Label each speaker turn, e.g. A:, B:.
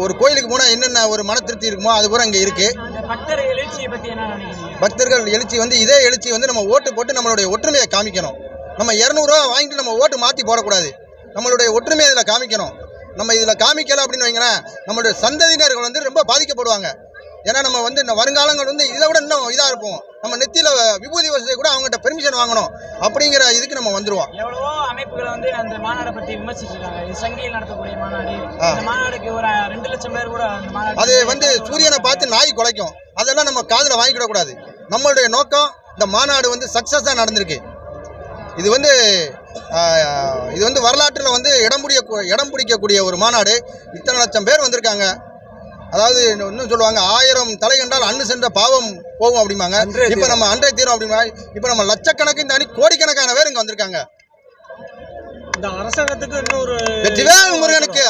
A: ஒரு கோயிலுக்கு போனால் என்னென்ன ஒரு மன திருப்தி இருக்குமோ அது பூரா இங்கே இருக்கு. பக்தர்கள் எழுச்சி வந்து இதே எழுச்சி வந்து நம்ம ஓட்டு போட்டு நம்மளுடைய ஒற்றுமையை காமிக்கணும். நம்ம 200 ரூபா வாங்கிட்டு நம்ம ஓட்டு மாற்றி போடக்கூடாது. நம்மளுடைய ஒற்றுமையை இதில் காமிக்கணும். நம்ம இதில் காமிக்கல அப்படின்னு வைங்களேன், நம்மளுடைய சந்ததியினர்கள் வந்து ரொம்ப பாதிக்கப்படுவாங்க. ஏன்னா நம்ம வந்து இந்த வருங்காலங்கள் வந்து இதை விட இன்னும் இதாக இருப்போம். நம்ம நெத்தியில் விபூதி வசதி கூட அவங்ககிட்ட பெர்மிஷன் வாங்கணும் அப்படிங்கிற இதுக்கு நம்ம வந்துருவோம்.
B: எவ்வளவோ அமைப்புகளை வந்து அந்த மாநாடை பற்றி விமர்சிச்சிருக்காங்க. இது சங்கியில் நடத்தக்கூடிய மாநாடு. இந்த மாநாடுக்கு ஒரு 2 லட்சம் பேர் கூட
A: அது வந்து சூரியனை பார்த்து நாய் குலைக்கும். அதெல்லாம் நம்ம காதில் வாங்கிக்கிடக்கூடாது. நம்மளுடைய நோக்கம் இந்த மாநாடு வந்து சக்ஸஸாக நடந்திருக்கு. இது வந்து வரலாற்றில் வந்து இடம் பிடிக்கக்கூடிய ஒரு மாநாடு. இத்தனை லட்சம் பேர் வந்திருக்காங்க. அதாவது இன்னும் சொல்லுவாங்க, 1000 தலை கண்டால் அன்னு சென்ற பாவம் போகும் அப்படிம்பாங்க. இப்போ நம்ம அன்றை தீரும் அப்படிம்பாங்க. இப்போ நம்ம லட்சக்கணக்கின் தாண்டி கோடிக்கணக்கான பேர் இங்கே வந்திருக்காங்க.
B: இந்த அரசாங்கத்துக்கு இன்னொரு
A: வெற்றிவேல் முருகனுக்கு